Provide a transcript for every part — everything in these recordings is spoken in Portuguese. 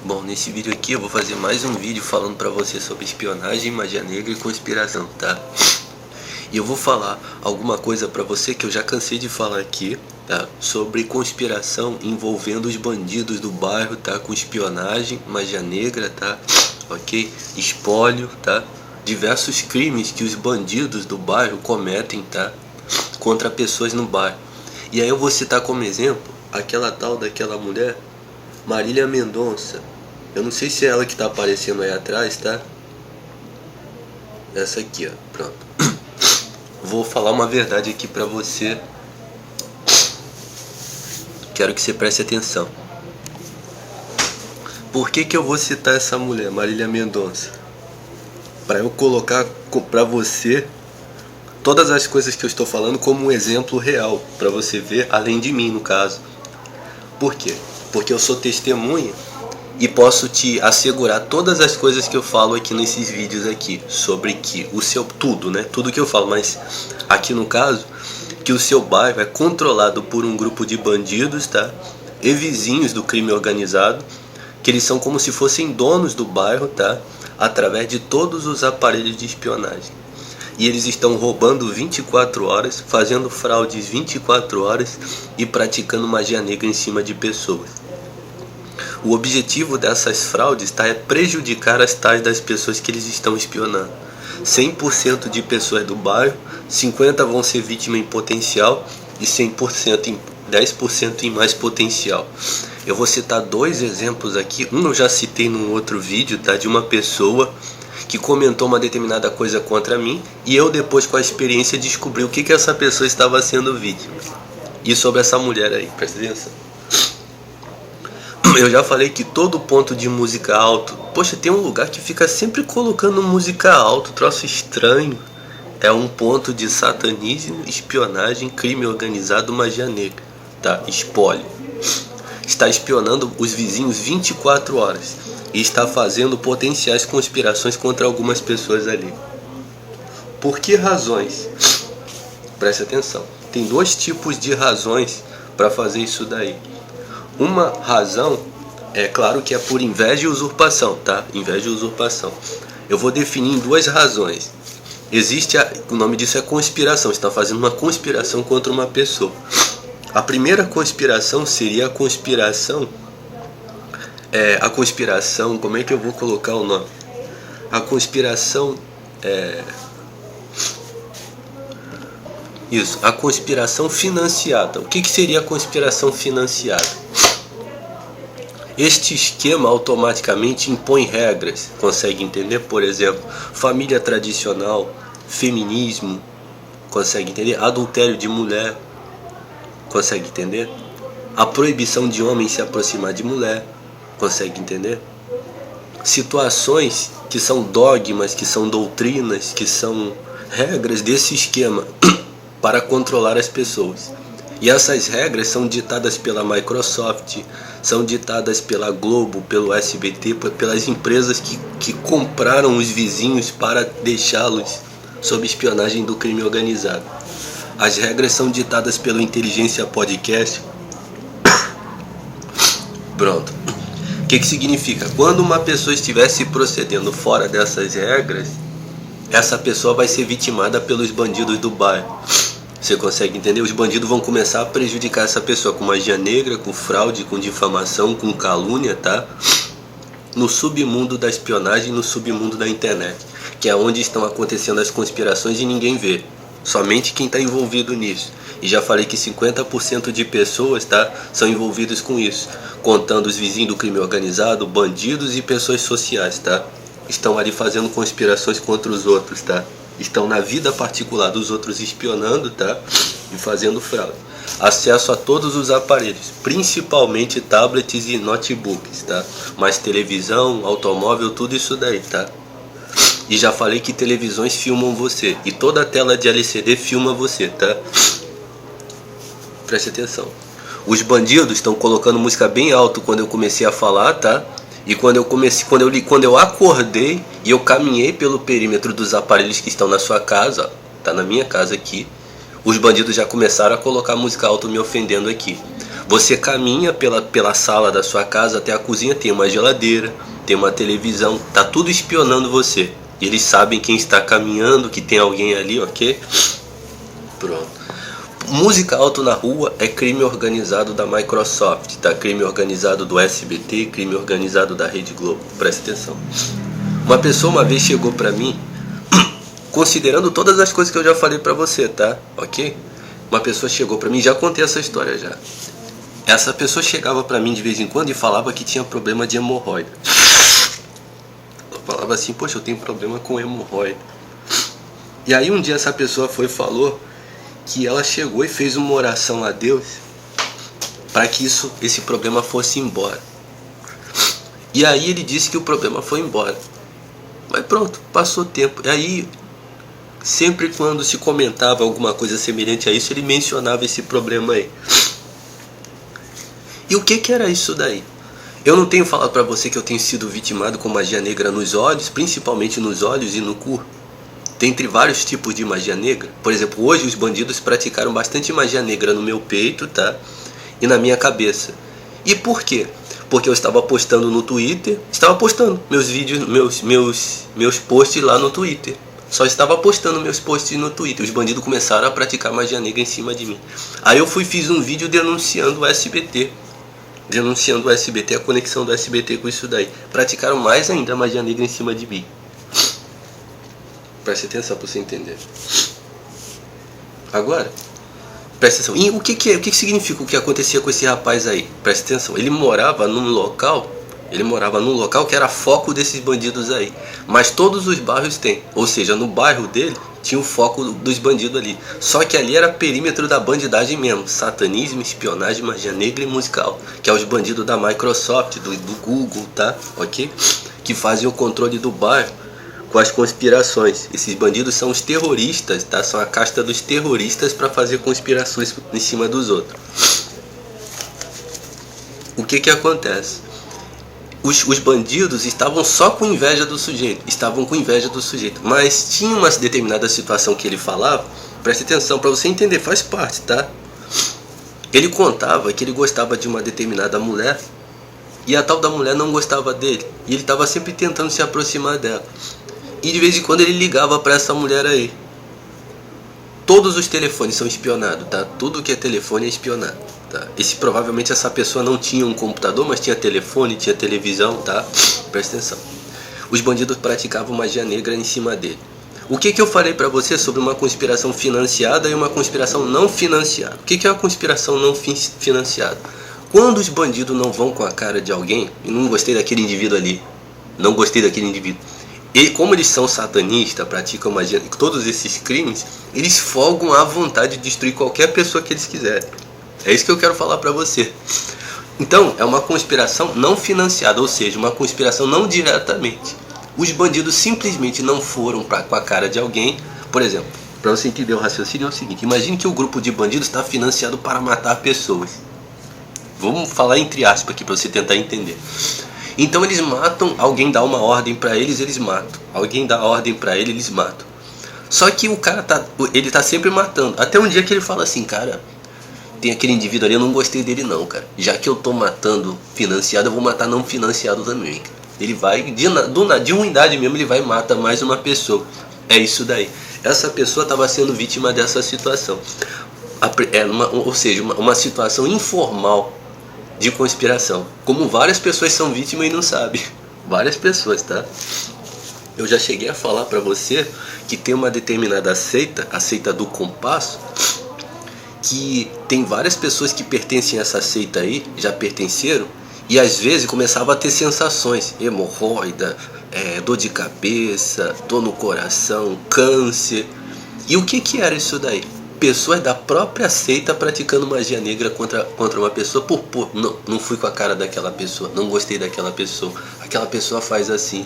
Bom, nesse vídeo aqui eu vou fazer mais um vídeo falando pra você sobre espionagem, magia negra e conspiração, tá? E eu vou falar alguma coisa pra você que eu já cansei de falar aqui, tá? Sobre conspiração envolvendo os bandidos do bairro, tá? Com espionagem, magia negra, tá? Ok? Espólio, tá? Diversos crimes que os bandidos do bairro cometem, tá? Contra pessoas no bairro. E aí eu vou citar como exemplo aquela tal daquela mulher, Marília Mendonça. Eu não sei se é ela que tá aparecendo aí atrás, tá? Essa aqui, ó. Pronto. Vou falar uma verdade aqui pra você. Quero que você preste atenção. Por que eu vou citar essa mulher, Marília Mendonça? Pra eu colocar pra você todas as coisas que eu estou falando como um exemplo real, pra você ver, além de mim no caso. Por quê? Porque eu sou testemunha e posso te assegurar todas as coisas que eu falo aqui nesses vídeos aqui, sobre que o seu, tudo, né? Tudo que eu falo, mas aqui no caso, que o seu bairro é controlado por um grupo de bandidos, tá? E vizinhos do crime organizado, que eles são como se fossem donos do bairro, tá? Através de todos os aparelhos de espionagem. E eles estão roubando 24 horas, fazendo fraudes 24 horas e praticando magia negra em cima de pessoas. O objetivo dessas fraudes, tá, é prejudicar as tais das pessoas que eles estão espionando. 100% de pessoas do bairro, 50% vão ser vítima em potencial e 10% em mais potencial. Eu vou citar dois exemplos aqui. Um eu já citei num outro vídeo, tá, de uma pessoa que comentou uma determinada coisa contra mim e eu depois com a experiência descobri o que essa pessoa estava sendo vítima. E sobre essa mulher aí, presta atenção. Eu já falei que todo ponto de música alto, poxa, tem um lugar que fica sempre colocando música alto, troço estranho. É um ponto de satanismo, espionagem, crime organizado, magia negra, tá? Espólio. Está espionando os vizinhos 24 horas e está fazendo potenciais conspirações contra algumas pessoas ali. Por que razões? Preste atenção. Tem dois tipos de razões para fazer isso daí. Uma razão, é claro que é por inveja e usurpação, tá? Inveja e usurpação. Eu vou definir em duas razões. O nome disso é conspiração. Você está fazendo uma conspiração contra uma pessoa. A primeira conspiração seria a conspiração, como é que eu vou colocar o nome? A conspiração Isso, a conspiração financiada. O que seria a conspiração financiada? Este esquema automaticamente impõe regras, consegue entender? Por exemplo, família tradicional, feminismo, consegue entender? Adultério de mulher, consegue entender? A proibição de homem se aproximar de mulher, consegue entender? Situações que são dogmas, que são doutrinas, que são regras desse esquema para controlar as pessoas. E essas regras são ditadas pela Microsoft, são ditadas pela Globo, pelo SBT, pelas empresas que compraram os vizinhos para deixá-los sob espionagem do crime organizado. As regras são ditadas pelo Inteligência Podcast. Pronto. O que significa? Quando uma pessoa estiver se procedendo fora dessas regras, essa pessoa vai ser vitimada pelos bandidos do bairro. Você consegue entender? Os bandidos vão começar a prejudicar essa pessoa com magia negra, com fraude, com difamação, com calúnia, tá? No submundo da espionagem, no submundo da internet, que é onde estão acontecendo as conspirações e ninguém vê. Somente quem está envolvido nisso. E já falei que 50% de pessoas, tá, são envolvidos com isso, contando os vizinhos do crime organizado, bandidos e pessoas sociais, tá? Estão ali fazendo conspirações contra os outros, tá? Estão na vida particular dos outros espionando, tá? E fazendo fraude. Acesso a todos os aparelhos, principalmente tablets e notebooks, tá? Mas televisão, automóvel, tudo isso daí, tá? E já falei que televisões filmam você. E toda a tela de LCD filma você, tá? Preste atenção. Os bandidos estão colocando música bem alto quando eu comecei a falar, tá? E quando eu acordei e eu caminhei pelo perímetro dos aparelhos que estão na sua casa, tá na minha casa aqui, os bandidos já começaram a colocar música alta me ofendendo aqui. Você caminha pela sala da sua casa até a cozinha, tem uma geladeira, tem uma televisão, tá tudo espionando você. Eles sabem quem está caminhando, que tem alguém ali, ok? Pronto. Música alto na rua é crime organizado da Microsoft, tá? Crime organizado do SBT, crime organizado da Rede Globo. Presta atenção. Uma pessoa uma vez chegou pra mim, considerando todas as coisas que eu já falei pra você, tá? Ok? Uma pessoa chegou pra mim, já contei essa história já. Essa pessoa chegava pra mim de vez em quando e falava que tinha problema de hemorroida. Ela falava assim, poxa, eu tenho problema com hemorroida. E aí um dia essa pessoa foi e falou que ela chegou e fez uma oração a Deus para que esse problema fosse embora. E aí ele disse que o problema foi embora. Mas pronto, passou tempo. E aí, sempre quando se comentava alguma coisa semelhante a isso, ele mencionava esse problema aí. E o que era isso daí? Eu não tenho falado pra você que eu tenho sido vitimado com magia negra nos olhos, principalmente nos olhos e no cu? Dentre vários tipos de magia negra. Por exemplo, hoje os bandidos praticaram bastante magia negra no meu peito, tá? E na minha cabeça. E por quê? Porque eu estava postando no Twitter, estava postando meus vídeos, meus posts lá no Twitter. Só estava postando meus posts no Twitter. Os bandidos começaram a praticar magia negra em cima de mim. Aí eu fiz um vídeo denunciando o SBT. Denunciando o SBT, a conexão do SBT com isso daí. Praticaram mais ainda a magia negra em cima de mim. Preste atenção para você entender. Agora, presta atenção. E o que significa o que acontecia com esse rapaz aí? Presta atenção. Ele morava num local que era foco desses bandidos aí. Mas todos os bairros têm. Ou seja, no bairro dele tinha o foco dos bandidos ali. Só que ali era perímetro da bandidagem mesmo. Satanismo, espionagem, magia negra e musical. Que é os bandidos da Microsoft, do Google, tá? Ok? Que fazem o controle do bairro com as conspirações. Esses bandidos são os terroristas, tá? São a casta dos terroristas para fazer conspirações em cima dos outros. O que acontece? Os bandidos estavam só com inveja do sujeito. Mas tinha uma determinada situação que ele falava. Preste atenção para você entender, faz parte, tá? Ele contava que ele gostava de uma determinada mulher e a tal da mulher não gostava dele. E ele estava sempre tentando se aproximar dela. E de vez em quando ele ligava para essa mulher aí. Todos os telefones são espionados, tá? Tudo que é telefone é espionado, tá? Provavelmente essa pessoa não tinha um computador, mas tinha telefone, tinha televisão, tá? Presta atenção. Os bandidos praticavam magia negra em cima dele. O que eu falei pra você sobre uma conspiração financiada e uma conspiração não financiada? O que é uma conspiração não financiada? Quando os bandidos não vão com a cara de alguém, e não gostei daquele indivíduo ali, e como eles são satanistas, praticam magia, todos esses crimes, eles folgam à vontade de destruir qualquer pessoa que eles quiserem. É isso que eu quero falar pra você. Então, é uma conspiração não financiada, ou seja, uma conspiração não diretamente. Os bandidos simplesmente não foram com a cara de alguém. Por exemplo, para você entender o raciocínio é o seguinte: imagine que o grupo de bandidos está financiado para matar pessoas. Vamos falar entre aspas aqui para você tentar entender. Então eles matam, alguém dá uma ordem para eles, eles matam. Alguém dá ordem para eles matam. Só que o cara ele tá sempre matando. Até um dia que ele fala assim, cara, tem aquele indivíduo ali, eu não gostei dele não, cara. Já que eu tô matando financiado, eu vou matar não financiado também, cara. Ele vai, de ruindade mesmo, ele vai e mata mais uma pessoa. É isso daí. Essa pessoa estava sendo vítima dessa situação. Ou seja, uma situação informal de conspiração. Como várias pessoas são vítimas e não sabem. Várias pessoas, tá? Eu já cheguei a falar pra você que tem uma determinada seita, a seita do compasso, que tem várias pessoas que pertencem a essa seita aí, já pertenceram, e às vezes começava a ter sensações, hemorroida, dor de cabeça, dor no coração, câncer. E o que era isso daí? Pessoas da própria seita praticando magia negra contra uma pessoa. Não fui com a cara daquela pessoa, não gostei daquela pessoa, aquela pessoa faz assim,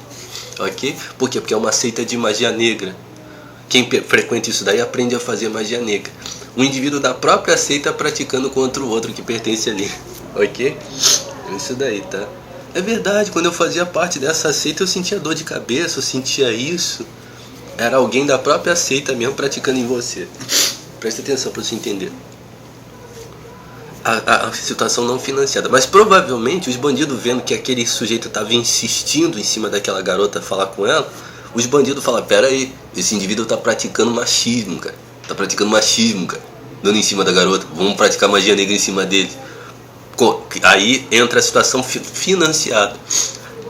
ok? Por quê? Porque é uma seita de magia negra. Quem frequenta isso daí aprende a fazer magia negra. Um indivíduo da própria seita praticando contra o outro que pertence ali, ok? Isso daí, tá? É verdade, quando eu fazia parte dessa seita eu sentia dor de cabeça, eu sentia isso. Era alguém da própria seita mesmo praticando em você. Presta atenção para você entender. a situação não financiada. Mas provavelmente os bandidos, vendo que aquele sujeito estava insistindo em cima daquela garota falar com ela, os bandidos falam: pera aí, esse indivíduo tá praticando machismo, cara. Dando em cima da garota. Vamos praticar magia negra em cima dele. Aí entra a situação financiada.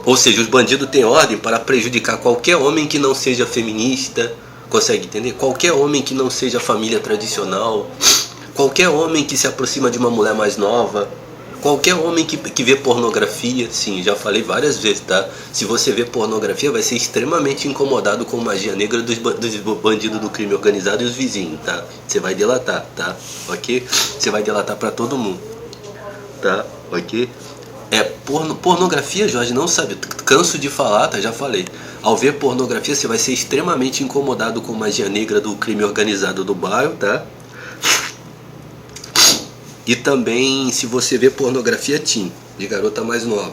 Ou seja, os bandidos têm ordem para prejudicar qualquer homem que não seja feminista. Consegue entender? Qualquer homem que não seja família tradicional. Qualquer homem que se aproxima de uma mulher mais nova. Qualquer homem que vê pornografia. Sim, já falei várias vezes, tá? Se você vê pornografia, vai ser extremamente incomodado com magia negra dos bandidos do crime organizado e os vizinhos, tá? Você vai delatar, tá? Ok? Você vai delatar pra todo mundo, tá? Ok? Pornografia, Jorge, não sabe. Canso de falar, tá? Já falei. Ao ver pornografia, você vai ser extremamente incomodado com magia negra do crime organizado do bairro, tá? E também se você vê pornografia teen, de garota mais nova.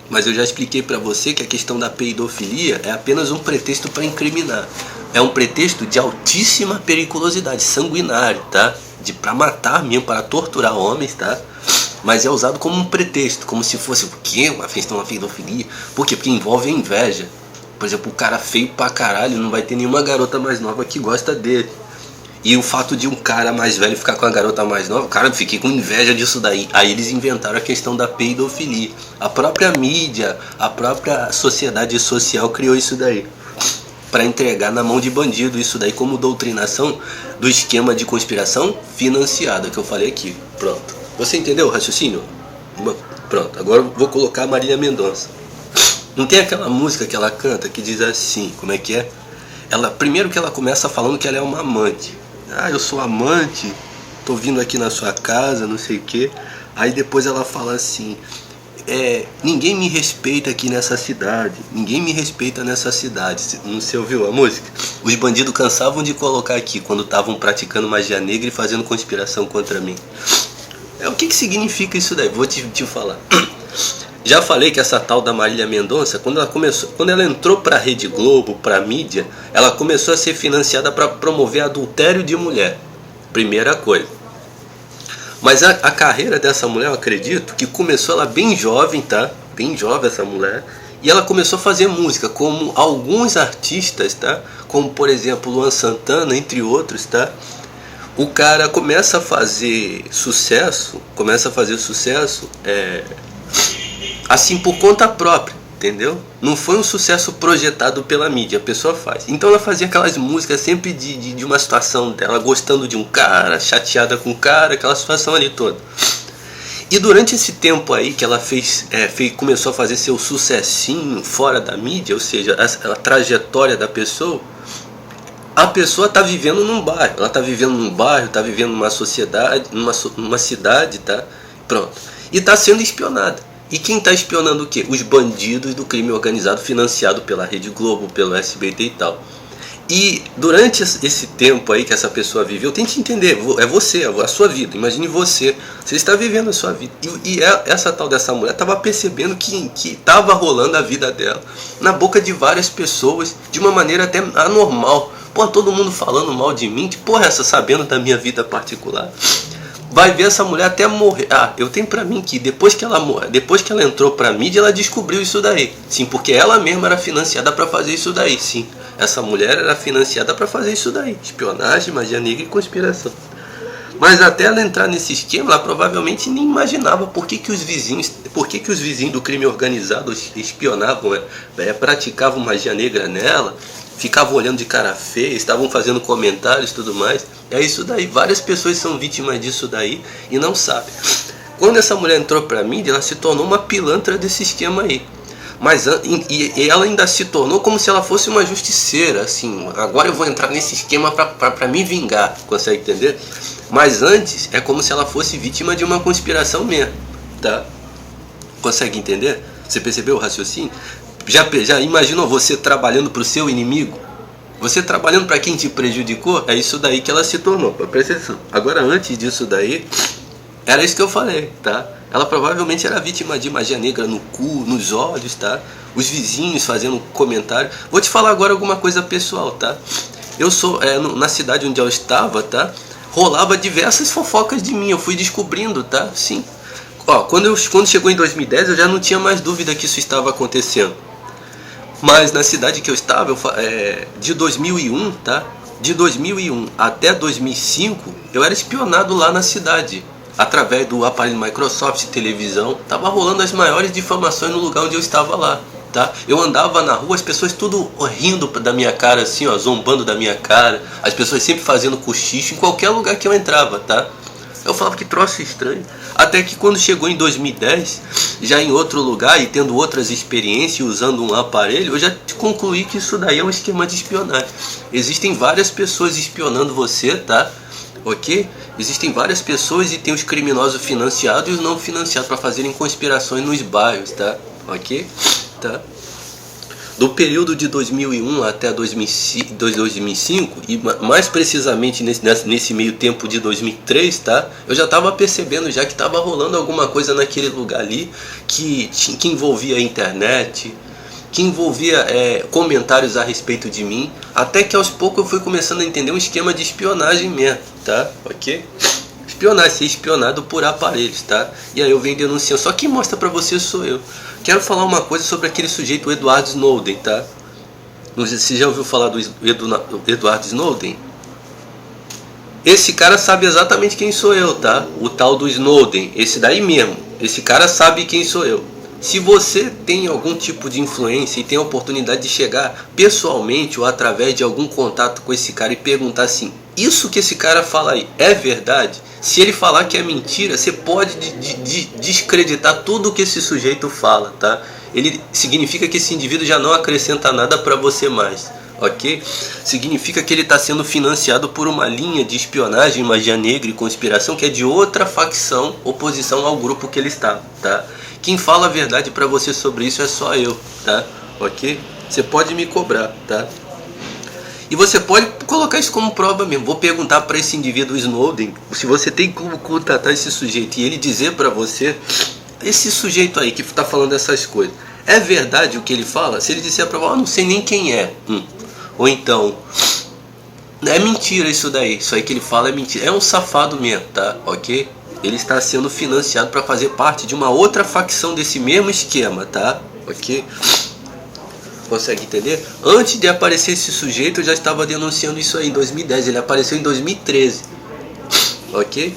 Mas eu já expliquei pra você que a questão da peidofilia é apenas um pretexto para incriminar. É um pretexto de altíssima periculosidade, sanguinário, tá? Pra matar mesmo, para torturar homens, tá? Mas é usado como um pretexto, como se fosse o quê? Uma questão da peidofilia. Por quê? Porque envolve a inveja. Por exemplo, o cara feio pra caralho, não vai ter nenhuma garota mais nova que gosta dele. E o fato de um cara mais velho ficar com a garota mais nova, cara, eu fiquei com inveja disso daí. Aí eles inventaram a questão da peidofilia. A própria mídia, a própria sociedade social criou isso daí, para entregar na mão de bandido isso daí como doutrinação do esquema de conspiração financiada que eu falei aqui. Pronto. Você entendeu o raciocínio? Pronto. Agora eu vou colocar a Marília Mendonça. Não tem aquela música que ela canta que diz assim, como é que é? Primeiro que ela começa falando que ela é uma amante. Ah, eu sou amante, tô vindo aqui na sua casa, não sei o que. Aí depois ela fala assim: ninguém me respeita aqui nessa cidade. Ninguém me respeita nessa cidade. Não sei, ouviu a música? Os bandidos cansavam de colocar aqui quando estavam praticando magia negra e fazendo conspiração contra mim. O que significa isso daí? Vou te falar. Já falei que essa tal da Marília Mendonça, quando ela entrou para a Rede Globo, para a mídia, ela começou a ser financiada para promover adultério de mulher. Primeira coisa. Mas a carreira dessa mulher, eu acredito, que começou ela bem jovem, tá? Bem jovem essa mulher. E ela começou a fazer música, como alguns artistas, tá? Como, por exemplo, Luan Santana, entre outros, tá? O cara começa a fazer sucesso, assim por conta própria, entendeu? Não foi um sucesso projetado pela mídia, a pessoa faz. Então ela fazia aquelas músicas sempre de uma situação dela, gostando de um cara, chateada com o cara, aquela situação ali toda. E durante esse tempo aí que ela começou a fazer seu sucessinho fora da mídia, ou seja, a trajetória da pessoa, a pessoa está vivendo num bairro, está vivendo numa sociedade, numa cidade, tá? Pronto. E está sendo espionada. E quem está espionando o quê? Os bandidos do crime organizado financiado pela Rede Globo, pelo SBT e tal. E durante esse tempo aí que essa pessoa viveu, tente entender, é você, a sua vida. Imagine você está vivendo a sua vida. E essa tal dessa mulher estava percebendo que estava rolando a vida dela na boca de várias pessoas de uma maneira até anormal. Pô, todo mundo falando mal de mim, que porra é essa, sabendo da minha vida particular? Vai ver essa mulher até morrer. Eu tenho pra mim que depois que ela entrou pra mídia, ela descobriu isso daí. Sim, porque ela mesma era financiada pra fazer isso daí. Sim, essa mulher era financiada pra fazer isso daí. Espionagem, magia negra e conspiração. Mas até ela entrar nesse esquema, ela provavelmente nem imaginava por que os vizinhos do crime organizado espionavam, praticavam magia negra nela, ficavam olhando de cara feia, estavam fazendo comentários e tudo mais. É isso daí, várias pessoas são vítimas disso daí e não sabem. Quando essa mulher entrou pra mídia, ela se tornou uma pilantra desse esquema aí. E ela ainda se tornou como se ela fosse uma justiceira, assim, agora eu vou entrar nesse esquema pra me vingar, consegue entender? Mas antes, é como se ela fosse vítima de uma conspiração mesmo, tá? Consegue entender? Você percebeu o raciocínio? Já imaginou você trabalhando pro seu inimigo? Você trabalhando para quem te prejudicou? É isso daí que ela se tornou, presta atenção. Agora, antes disso daí, era isso que eu falei, tá? Ela provavelmente era vítima de magia negra no cu, nos olhos, tá? Os vizinhos fazendo comentário. Vou te falar agora alguma coisa pessoal, tá? Eu sou, na cidade onde eu estava, tá? rolava diversas fofocas de mim, eu fui descobrindo, tá? Sim. Ó, quando chegou em 2010, eu já não tinha mais dúvida que isso estava acontecendo. Mas na cidade que eu estava, de 2001, tá? De 2001 até 2005, eu era espionado lá na cidade. Através do aparelho Microsoft, televisão. Tava rolando as maiores difamações no lugar onde eu estava lá, tá? Eu andava na rua, as pessoas tudo rindo da minha cara, assim, ó, zombando da minha cara. As pessoas sempre fazendo cochicho em qualquer lugar que eu entrava, tá? Eu falava que troço estranho. Até que quando chegou em 2010, já em outro lugar e tendo outras experiências usando um aparelho, eu já concluí que isso daí é um esquema de espionagem. Existem várias pessoas espionando você, tá? Ok? Existem várias pessoas e tem os criminosos financiados e os não financiados para fazerem conspirações nos bairros, tá? Ok? Tá? Do período de 2001 até 2005, e mais precisamente nesse meio tempo de 2003, tá? Eu já estava percebendo já que estava rolando alguma coisa naquele lugar ali que envolvia a internet, que envolvia comentários a respeito de mim, até que aos poucos eu fui começando a entender um esquema de espionagem mesmo, tá? Ok? Espionagem, ser espionado por aparelhos, tá? E aí eu venho denunciando, só quem mostra pra você sou eu. Quero falar uma coisa sobre aquele sujeito, o Edward Snowden, tá? Não sei se você já ouviu falar do Edward Snowden. Esse cara sabe exatamente quem sou eu, tá? O tal do Snowden, esse daí mesmo. Esse cara sabe quem sou eu. Se você tem algum tipo de influência e tem a oportunidade de chegar pessoalmente ou através de algum contato com esse cara e perguntar assim, isso que esse cara fala aí é verdade? Se ele falar que é mentira, você pode descreditar tudo que esse sujeito fala, tá? Ele significa que esse indivíduo já não acrescenta nada para você mais, ok? Significa que ele está sendo financiado por uma linha de espionagem, magia negra e conspiração que é de outra facção, oposição ao grupo que ele está, tá? Quem fala a verdade para você sobre isso é só eu, tá? Ok? Você pode me cobrar, tá? E você pode colocar isso como prova mesmo. Vou perguntar para esse indivíduo Snowden se você tem como contatar esse sujeito e ele dizer para você, esse sujeito aí que está falando essas coisas, é verdade o que ele fala? Se ele disser para você, não sei nem quem é. Ou então, é mentira isso daí. Isso aí que ele fala é mentira. É um safado mesmo, tá? Ok? Ele está sendo financiado para fazer parte de uma outra facção desse mesmo esquema, tá? Ok? Consegue entender? Antes de aparecer esse sujeito, eu já estava denunciando isso aí em 2010. Ele apareceu em 2013. Ok?